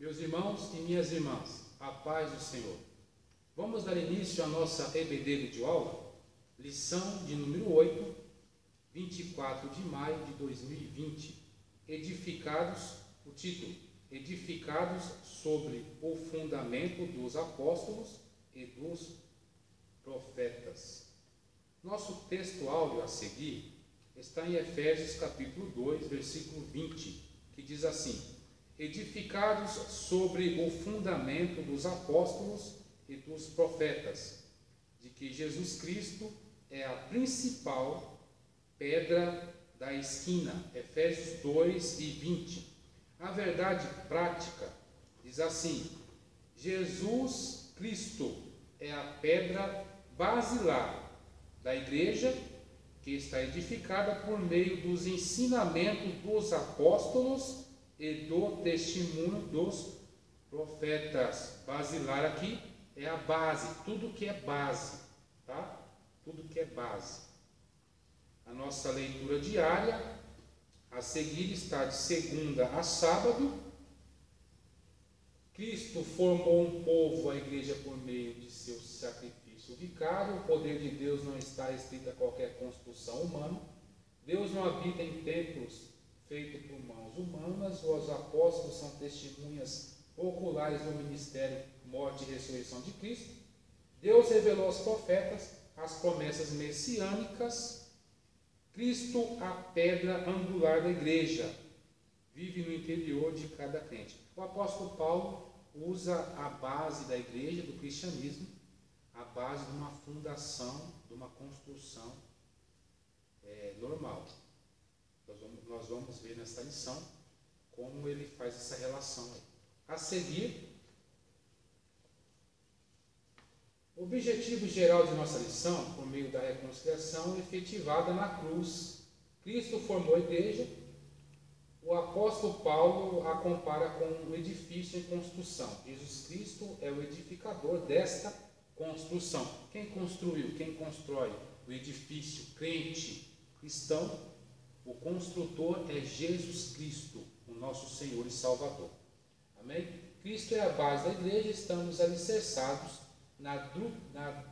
Meus irmãos e minhas irmãs, a paz do Senhor. Vamos dar início à nossa EBD de aula, lição de número 8, 24 de maio de 2020. Edificados, o título, Edificados sobre o fundamento dos apóstolos e dos profetas. Nosso texto áudio a seguir está em Efésios capítulo 2, versículo 20, que diz assim: edificados sobre o fundamento dos apóstolos e dos profetas, de que Jesus Cristo é a principal pedra da esquina. Efésios 2 e 20. A verdade prática diz assim: Jesus Cristo é a pedra basilar da igreja, que está edificada por meio dos ensinamentos dos apóstolos e do testemunho dos profetas. Basilar aqui é a base, tudo que é base, tá? Tudo que é base. A nossa leitura diária a seguir está de segunda a sábado. Cristo formou um povo, a igreja, por meio de seu sacrifício vicário. O poder de Deus não está restrito a qualquer construção humana. Deus não habita em templos feito por mãos humanas. Os apóstolos são testemunhas oculares do ministério, morte e ressurreição de Cristo. Deus revelou aos profetas as promessas messiânicas. Cristo, a pedra angular da igreja, vive no interior de cada crente. O apóstolo Paulo usa a base da igreja, do cristianismo, a base de uma fundação, de uma construção normal. Nós vamos ver nessa lição como ele faz essa relação aí. A seguir, o objetivo geral de nossa lição, por meio da reconciliação efetivada na cruz. Cristo formou a igreja. O apóstolo Paulo a compara com um edifício em construção. Jesus Cristo é o edificador desta construção. Quem construiu, quem constrói o edifício, crente, cristão? O construtor é Jesus Cristo, o nosso Senhor e Salvador. Amém? Cristo é a base da igreja, estamos alicerçados na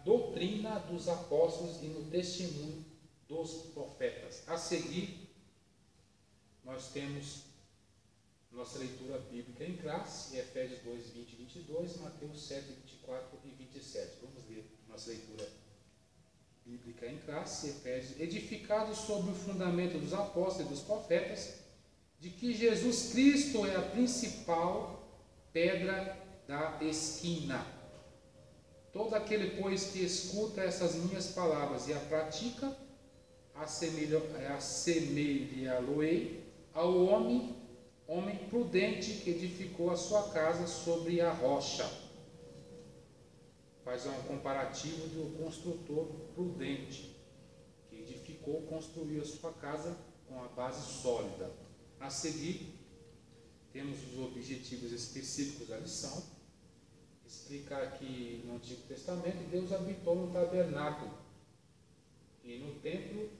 doutrina dos apóstolos e no testemunho dos profetas. A seguir, nós temos nossa leitura bíblica em classe, Efésios 2, 20 e 22, Mateus 7, 24 e 27. Vamos ler nossa leitura bíblica em classe, Efésios. Edificados sobre o fundamento dos apóstolos e dos profetas, de que Jesus Cristo é a principal pedra da esquina. Todo aquele, pois, que escuta essas minhas palavras e a pratica, assemelhá-lo-ei ao homem prudente que edificou a sua casa sobre a rocha. Faz um comparativo do construtor prudente, que edificou, construiu a sua casa com a base sólida. A seguir, temos os objetivos específicos da lição. Explicar que no Antigo Testamento Deus habitou no tabernáculo e no templo,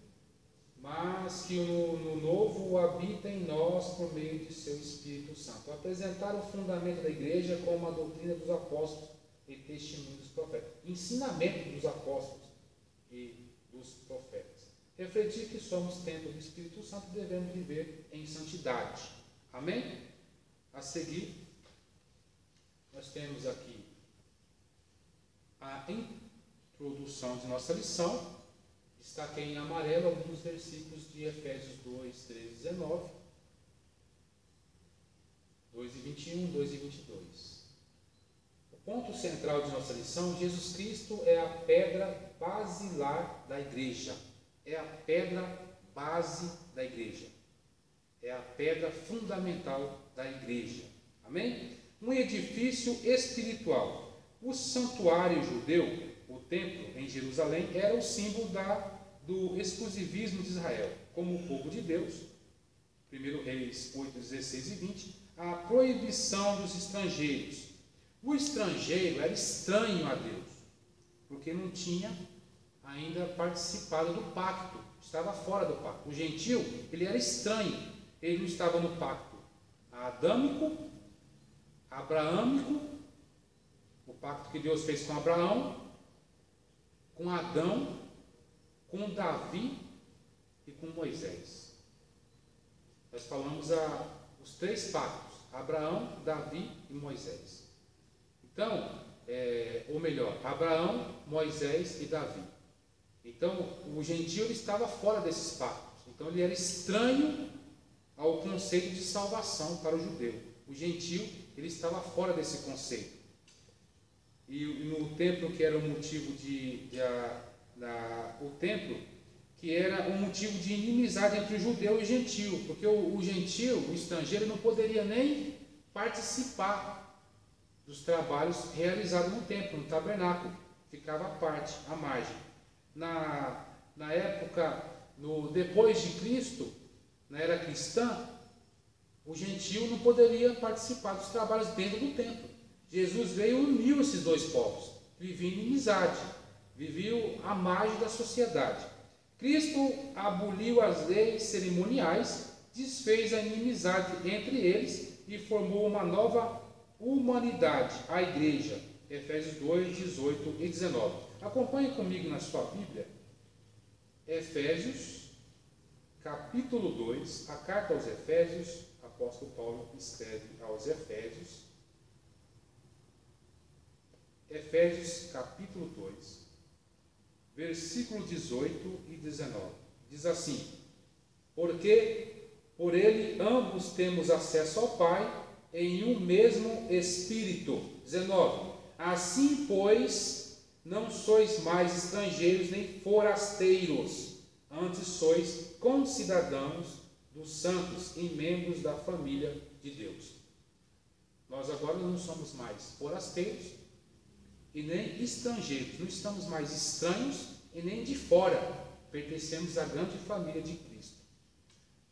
mas que no Novo habita em nós por meio de seu Espírito Santo. Apresentar o fundamento da igreja como a doutrina dos apóstolos e testemunho dos profetas. Ensinamento dos apóstolos e dos profetas. Refletir que somos templo do Espírito Santo e devemos viver em santidade. Amém? A seguir, nós temos aqui a introdução de nossa lição. Destaquei em amarelo alguns versículos de Efésios 2, 13 e 19, 2 e 21, 2 e 22. O ponto central de nossa lição: Jesus Cristo é a pedra basilar da igreja. É a pedra base da igreja. É a pedra fundamental da igreja. Amém? Um edifício espiritual. O santuário judeu, o templo em Jerusalém, era o símbolo do exclusivismo de Israel. Como o povo de Deus, 1 Reis 8, 16 e 20, a proibição dos estrangeiros. O estrangeiro era estranho a Deus, porque não tinha ainda participado do pacto, estava fora do pacto. O gentil, ele era estranho, ele não estava no pacto adâmico abraâmico, o pacto que Deus fez com Abraão, com Adão, com Davi e com Moisés. Nós falamos os 3 pactos: Abraão, Davi e Moisés. Então, ou melhor, Abraão, Moisés e Davi. Então, o gentio ele estava fora desses pactos. Então, ele era estranho ao conceito de salvação para o judeu. O gentio ele estava fora desse conceito. E no templo, que era o motivo o templo, que era um motivo de inimizade entre o judeu e o gentio, porque o gentio, o estrangeiro, não poderia nem participar dos trabalhos realizados no templo, no tabernáculo, ficava à parte, à margem. Na época, depois de Cristo, na era cristã, o gentio não poderia participar dos trabalhos dentro do templo. Jesus veio e uniu esses 2 povos, viviam em inimizade, viviam à margem da sociedade. Cristo aboliu as leis cerimoniais, desfez a inimizade entre eles e formou uma nova humanidade, a igreja. Efésios 2, 18 e 19. Acompanhe comigo na sua Bíblia, Efésios, capítulo 2, a carta aos Efésios, apóstolo Paulo escreve aos Efésios, Efésios capítulo 2, versículo 18 e 19. Diz assim: porque por ele ambos temos acesso ao Pai em um mesmo Espírito. 19. Assim, pois, não sois mais estrangeiros nem forasteiros, antes sois concidadãos dos santos e membros da família de Deus. Nós agora não somos mais forasteiros e nem estrangeiros, não estamos mais estranhos e nem de fora, pertencemos à grande família de Cristo.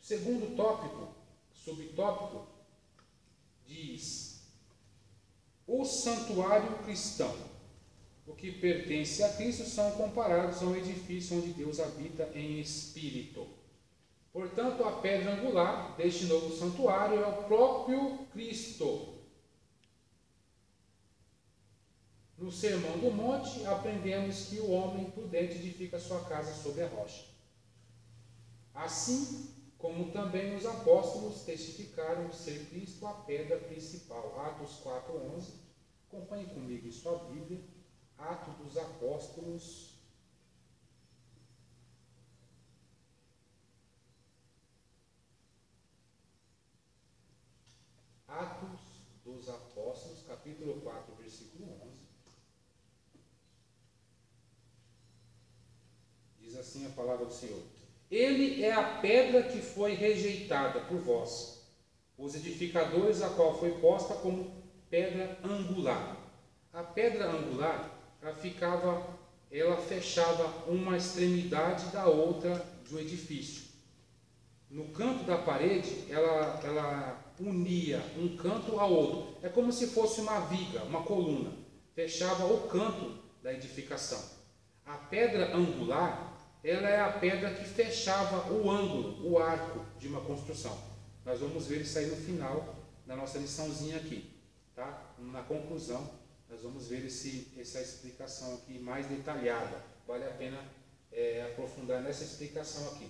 O segundo tópico, subtópico, diz: o santuário cristão. O que pertence a Cristo são comparados a um edifício onde Deus habita em espírito. Portanto, a pedra angular deste novo santuário é o próprio Cristo. No Sermão do Monte, aprendemos que o homem prudente edifica sua casa sobre a rocha. Assim como também os apóstolos testificaram ser Cristo a pedra principal. Atos 4:11. Acompanhe comigo em sua Bíblia, Atos dos Apóstolos, Atos dos Apóstolos, capítulo 4, versículo 11. Diz assim a palavra do Senhor: ele é a pedra que foi rejeitada por vós, os edificadores, a qual foi posta como pedra angular. A pedra angular, ela fechava uma extremidade da outra do edifício. No canto da parede, ela unia um canto ao outro. É como se fosse uma viga, uma coluna. Fechava o canto da edificação. A pedra angular, ela é a pedra que fechava o ângulo, o arco de uma construção. Nós vamos ver isso aí no final da nossa liçãozinha aqui, tá? Na conclusão, nós vamos ver essa explicação aqui mais detalhada. Vale a pena aprofundar nessa explicação aqui.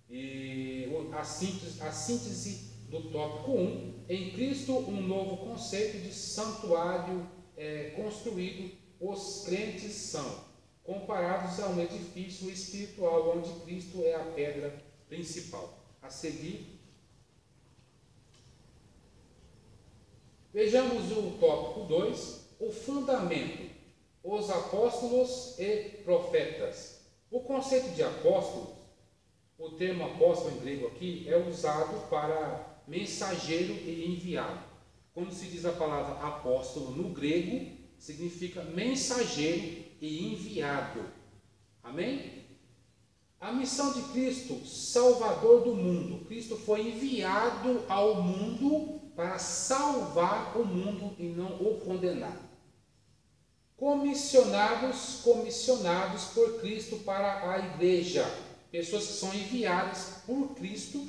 E a síntese do tópico 1, em Cristo, um novo conceito de santuário construído. Os crentes são comparados a um edifício espiritual onde Cristo é a pedra principal. A seguir, vejamos o tópico 2, o fundamento, os apóstolos e profetas. O conceito de apóstolos, o termo apóstolo em grego aqui, é usado para mensageiro e enviado. Quando se diz a palavra apóstolo no grego, significa mensageiro e enviado. Amém? A missão de Cristo, Salvador do mundo. Cristo foi enviado ao mundo para salvar o mundo e não o condenar. Comissionados por Cristo para a igreja. Pessoas que são enviadas por Cristo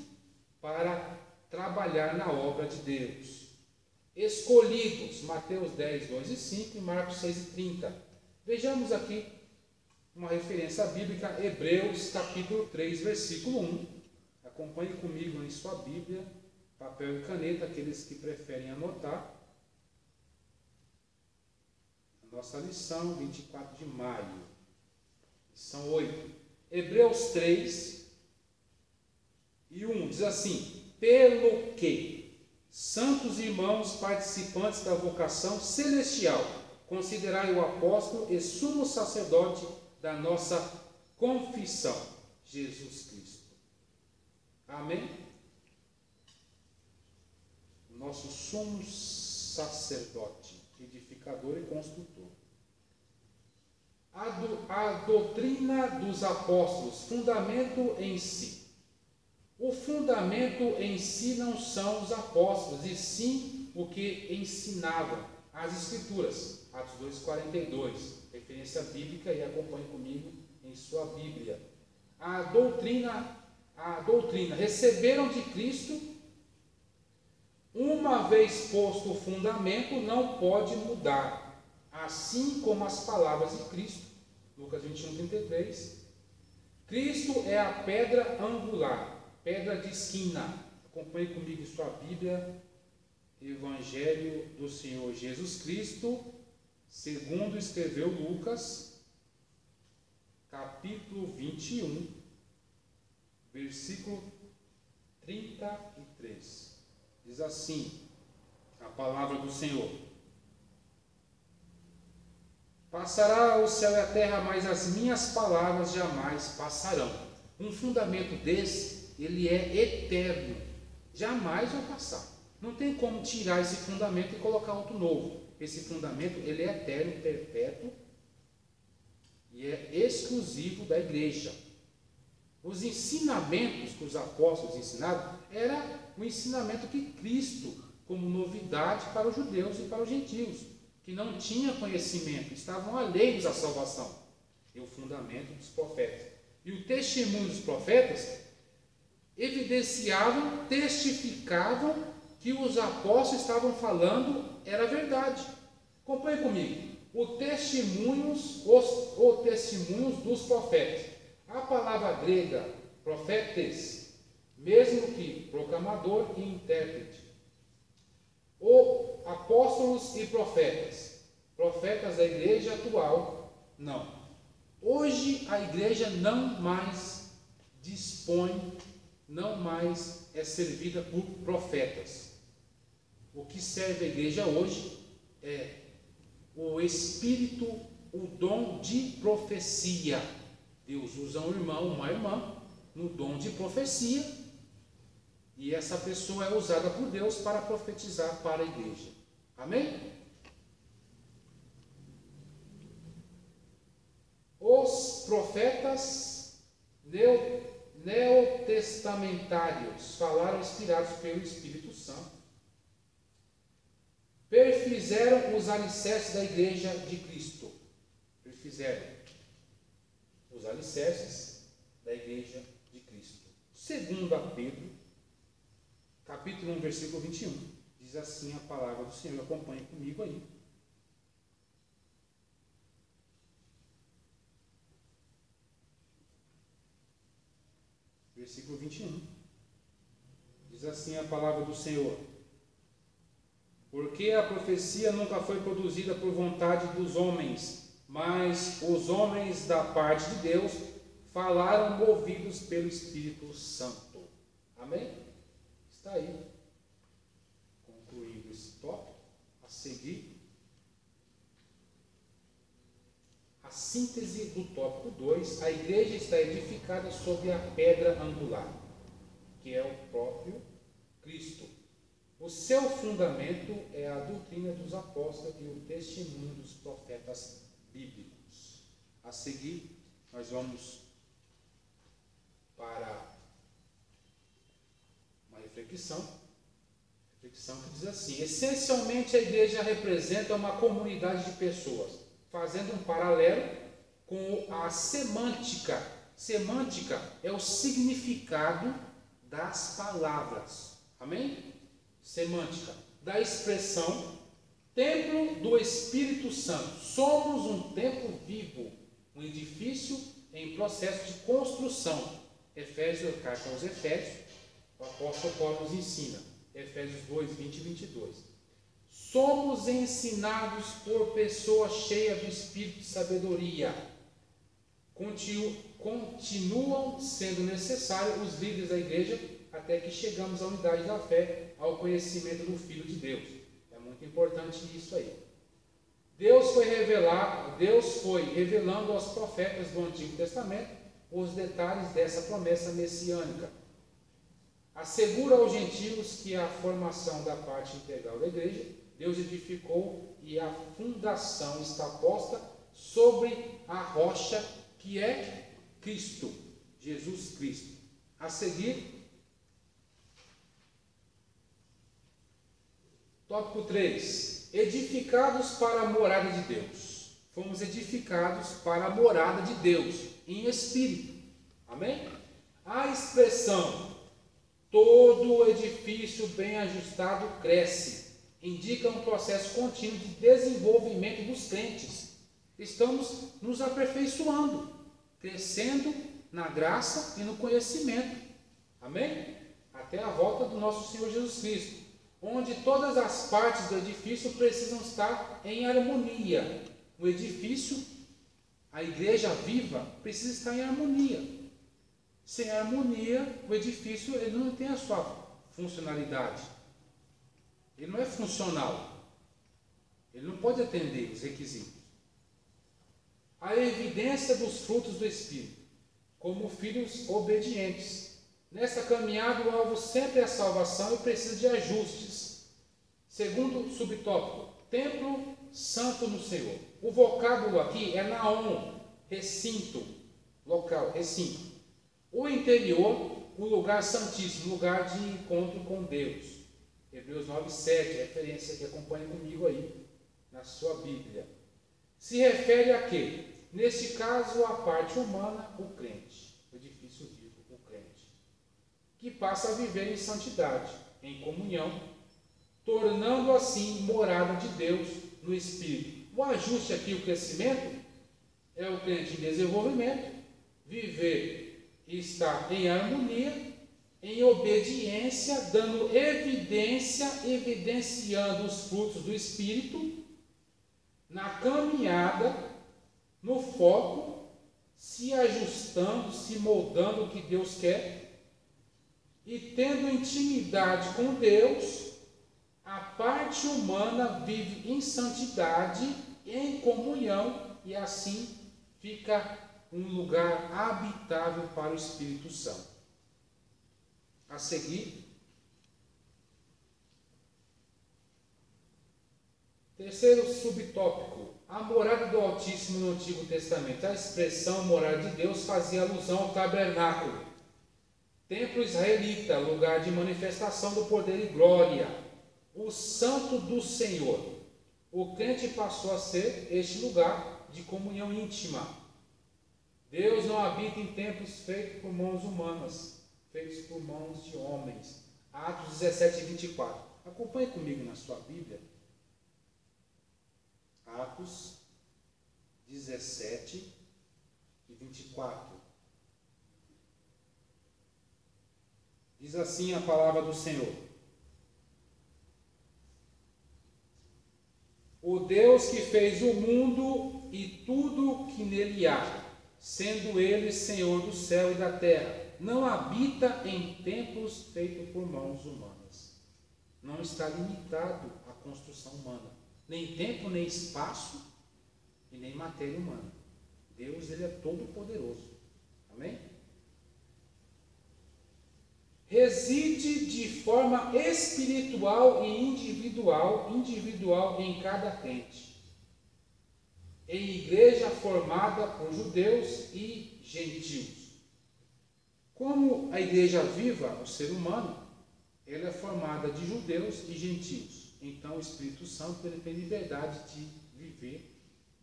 para trabalhar na obra de Deus. Escolhidos, Mateus 10, 2 e 5 e Marcos 6 e 30. Vejamos aqui uma referência bíblica, Hebreus capítulo 3, versículo 1. Acompanhe comigo em sua Bíblia, papel e caneta, aqueles que preferem anotar. A nossa lição, 24 de maio, lição 8. Hebreus 3 e 1 diz assim: pelo que, santos irmãos participantes da vocação celestial, considerai o apóstolo e sumo sacerdote da nossa confissão, Jesus Cristo. Amém? Nosso sumo sacerdote, edificador e construtor. A doutrina dos apóstolos, fundamento em si. O fundamento em si não são os apóstolos, e sim o que ensinavam as Escrituras. Atos 2,42, referência bíblica, e acompanhe comigo em sua Bíblia. A doutrina, receberam de Cristo, uma vez posto o fundamento, não pode mudar, assim como as palavras de Cristo. Lucas 21, 33. Cristo é a pedra angular, pedra de esquina. Acompanhe comigo em sua Bíblia, Evangelho do Senhor Jesus Cristo, segundo escreveu Lucas, capítulo 21, versículo 33. Diz assim a palavra do Senhor: passará o céu e a terra, mas as minhas palavras jamais passarão. Um fundamento desse, ele é eterno, jamais vai passar. Não tem como tirar esse fundamento e colocar outro novo. Esse fundamento, ele é eterno, perpétuo e é exclusivo da igreja. Os ensinamentos que os apóstolos ensinaram era o ensinamento que Cristo, como novidade para os judeus e para os gentios, que não tinham conhecimento, estavam alheios à salvação. E o fundamento dos profetas. E o testemunho dos profetas evidenciavam, testificavam que os apóstolos estavam falando era verdade. Acompanhe comigo. Os testemunhos dos profetas. A palavra grega, profetes, mesmo que proclamador e intérprete. Ou apóstolos e profetas. Profetas da igreja atual, não. Hoje a igreja não mais dispõe, não mais é servida por profetas. O que serve a igreja hoje é o espírito, o dom de profecia. Deus usa um irmão, uma irmã, no dom de profecia, e essa pessoa é usada por Deus para profetizar para a igreja. Amém? Os profetas neotestamentários falaram inspirados pelo Espírito Santo. Perfizeram os alicerces da igreja de Cristo. Perfizeram os alicerces da igreja de Cristo. Segundo a Pedro, capítulo 1, versículo 21, diz assim a palavra do Senhor. Acompanhe comigo aí. Versículo 21. Diz assim a palavra do Senhor: porque a profecia nunca foi produzida por vontade dos homens, mas os homens da parte de Deus falaram movidos pelo Espírito Santo. Amém? Está aí. Concluindo esse tópico, a seguir, a síntese do tópico 2, a igreja está edificada sobre a pedra angular, que é o próprio Cristo. O seu fundamento é a doutrina dos apóstolos e o testemunho dos profetas bíblicos. A seguir, nós vamos para uma reflexão que diz assim: essencialmente a igreja representa uma comunidade de pessoas, fazendo um paralelo com a semântica. Semântica é o significado das palavras. Amém? semântica da expressão templo do Espírito Santo. Somos um templo vivo, um edifício em processo de construção. Efésios, carta aos Efésios, o apóstolo Paulo nos ensina. Efésios 2, 20 e 22. Somos ensinados por pessoas cheias do Espírito de sabedoria. Continuam sendo necessários os líderes da igreja até que chegamos à unidade da fé, ao conhecimento do Filho de Deus. É muito importante isso aí. Deus foi revelando aos profetas do Antigo Testamento os detalhes dessa promessa messiânica. Assegura aos gentios que a formação da parte integral da igreja, Deus edificou e a fundação está posta sobre a rocha que é Cristo, Jesus Cristo. A seguir, tópico 3. Edificados para a morada de Deus. Fomos edificados para a morada de Deus, em espírito. Amém? A expressão todo edifício bem ajustado cresce indica um processo contínuo de desenvolvimento dos crentes. Estamos nos aperfeiçoando, crescendo na graça e no conhecimento. Amém? Até a volta do nosso Senhor Jesus Cristo, onde todas as partes do edifício precisam estar em harmonia. O edifício, a igreja viva, precisa estar em harmonia. Sem harmonia, o edifício ele não tem a sua funcionalidade. Ele não é funcional. Ele não pode atender os requisitos. A evidência dos frutos do Espírito, como filhos obedientes. Nessa caminhada, o alvo sempre é a salvação e precisa de ajustes. Segundo subtópico, templo santo no Senhor. O vocábulo aqui é naon, recinto, local, recinto. O interior, o lugar santíssimo, lugar de encontro com Deus. Hebreus 9:7, referência que acompanha comigo aí na sua Bíblia. Se refere a quê? Neste caso, a parte humana, o crente, o edifício vivo, o crente, que passa a viver em santidade, em comunhão, tornando assim morada de Deus no Espírito. O ajuste aqui, o crescimento, é o crente em desenvolvimento, viver e estar em harmonia, em obediência, dando evidenciando os frutos do Espírito, na caminhada, no foco, se ajustando, se moldando o que Deus quer, e tendo intimidade com Deus, a parte humana vive em santidade, em comunhão, e assim fica um lugar habitável para o Espírito Santo. A seguir, terceiro subtópico, a morada do Altíssimo no Antigo Testamento. A expressão morada de Deus fazia alusão ao tabernáculo, templo israelita, lugar de manifestação do poder e glória, o santo do Senhor. O crente passou a ser este lugar de comunhão íntima. Deus não habita em templos feitos por mãos humanas, feitos por mãos de homens. Atos 17, 24. Acompanhe comigo na sua Bíblia. Atos 17 e 24. Diz assim a palavra do Senhor. O Deus que fez o mundo e tudo que nele há, sendo ele Senhor do céu e da terra, não habita em templos feitos por mãos humanas. Não está limitado à construção humana. Nem tempo, nem espaço e nem matéria humana. Deus, ele é todo poderoso. Amém? Reside de forma espiritual e individual em cada crente. Em igreja formada por judeus e gentios. Como a igreja viva, o ser humano, ela é formada de judeus e gentios. Então o Espírito Santo ele tem liberdade de viver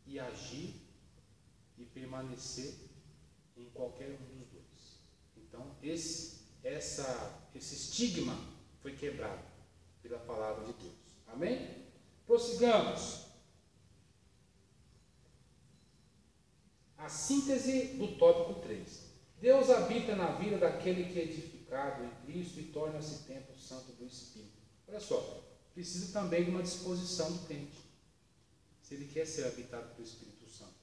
e agir e permanecer em qualquer um dos dois. Então esse estigma foi quebrado. pela palavra de Deus. Amém? Prossigamos. A síntese do tópico 3. Deus habita na vida daquele que é edificado em Cristo e torna-se templo santo do Espírito. Olha só, precisa também de uma disposição do crente. Se ele quer ser habitado pelo Espírito Santo,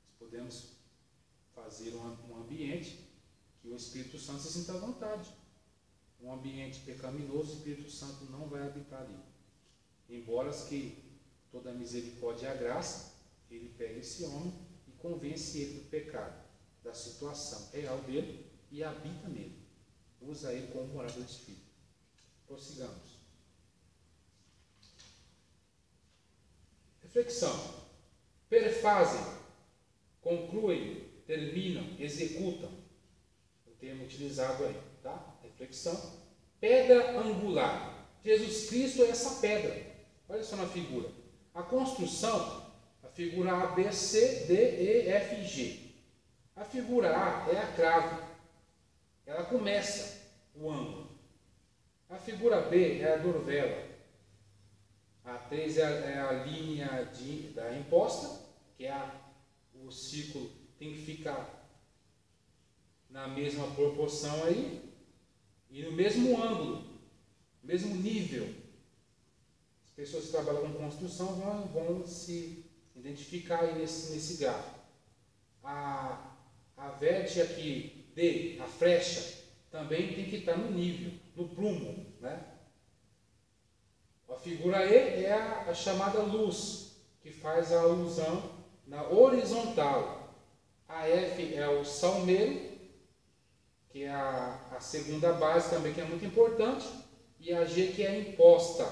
nós podemos fazer um ambiente que o Espírito Santo se sinta à vontade. Um ambiente pecaminoso, o Espírito Santo não vai habitar ali. Embora que toda a misericórdia e a graça, ele pega esse homem e convence ele do pecado, da situação real dele e habita nele. Usa ele como morada do Espírito. Prossigamos. Reflexão. Perfazem, concluem, terminam, executam. O termo utilizado aí, tá? Reflexão. Pedra angular. Jesus Cristo é essa pedra. Olha só na figura. A construção, a figura A, B, C, D, E, F, G. A figura A é a crave. Ela começa o ângulo. A figura B é a dorvela. A 3 é a linha da imposta, que é o círculo tem que ficar na mesma proporção aí e no mesmo ângulo, mesmo nível. As pessoas que trabalham com construção vão se identificar aí nesse gráfico. A vértice aqui, D, a flecha, também tem que estar no nível, no prumo, né? A figura E é a chamada luz, que faz a alusão na horizontal. A F é o salmeiro, que é a segunda base também, que é muito importante, e a G, que é a imposta.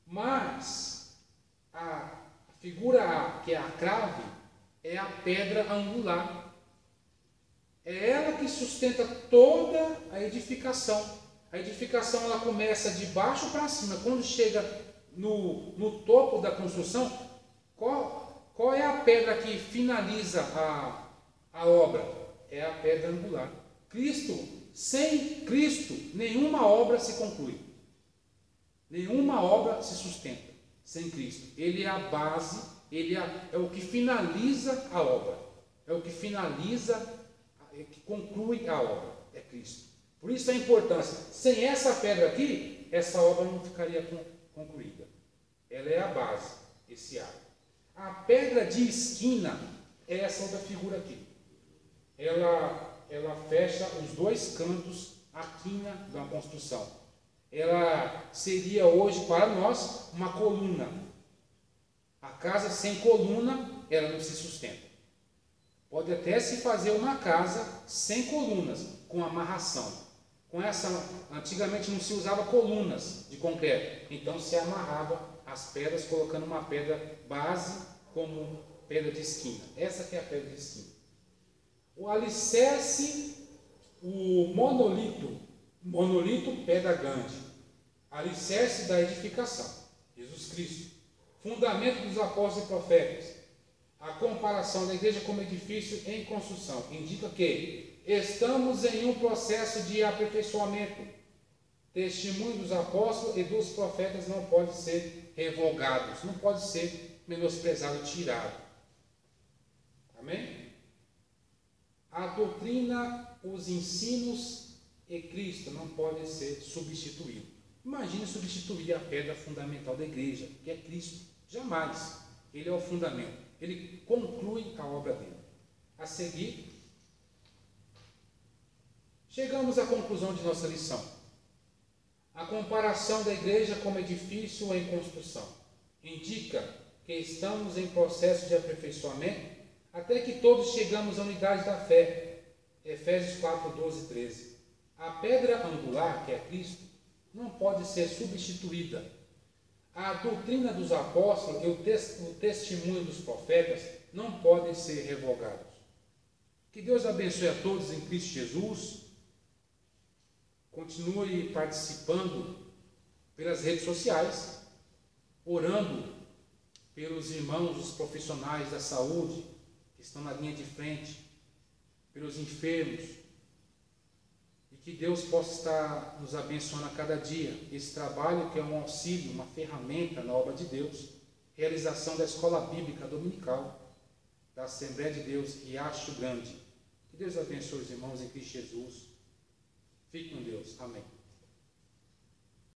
Mas a figura A, que é a crave, é a pedra angular. É ela que sustenta toda a edificação. A edificação ela começa de baixo para cima. Quando chega no topo da construção, qual é a pedra que finaliza a obra? É a pedra angular. Sem Cristo, nenhuma obra se conclui. Nenhuma obra se sustenta sem Cristo. Ele é a base, ele é o que finaliza a obra. É o que finaliza, que conclui a obra. É Cristo. Por isso a importância. Sem essa pedra aqui, essa obra não ficaria concluída. Ela é a base, esse arco. A pedra de esquina é essa outra figura aqui. Ela fecha os dois cantos, a quina da construção. Ela seria hoje para nós uma coluna. A casa sem coluna, ela não se sustenta. Pode até se fazer uma casa sem colunas, com amarração. Antigamente não se usava colunas de concreto, então se amarrava as pedras colocando uma pedra base como pedra de esquina. Essa que é a pedra de esquina. O alicerce, o monolito pedra grande, alicerce da edificação, Jesus Cristo. Fundamento dos apóstolos e profetas. A comparação da igreja como edifício em construção indica que estamos em um processo de aperfeiçoamento. Testemunho dos apóstolos e dos profetas não pode ser revogados, não pode ser menosprezado, tirado. Amém? A doutrina, os ensinos e Cristo não podem ser substituídos. Imagine substituir a pedra fundamental da igreja, que é Cristo. Jamais. Ele é o fundamento. Ele conclui a obra dele. A seguir, chegamos à conclusão de nossa lição. A comparação da igreja como edifício em construção indica que estamos em processo de aperfeiçoamento até que todos chegamos à unidade da fé. Efésios 4, 12 e 13. A pedra angular, que é Cristo, não pode ser substituída. A doutrina dos apóstolos e o testemunho dos profetas não podem ser revogados. Que Deus abençoe a todos em Cristo Jesus. Continue participando pelas redes sociais, orando pelos irmãos, os profissionais da saúde que estão na linha de frente, pelos enfermos, e que Deus possa estar nos abençoando a cada dia. Esse trabalho que é um auxílio, uma ferramenta na obra de Deus, realização da Escola Bíblica Dominical, da Assembleia de Deus Riacho Grande. Que Deus abençoe os irmãos em Cristo Jesus. Fique com Deus. Amém.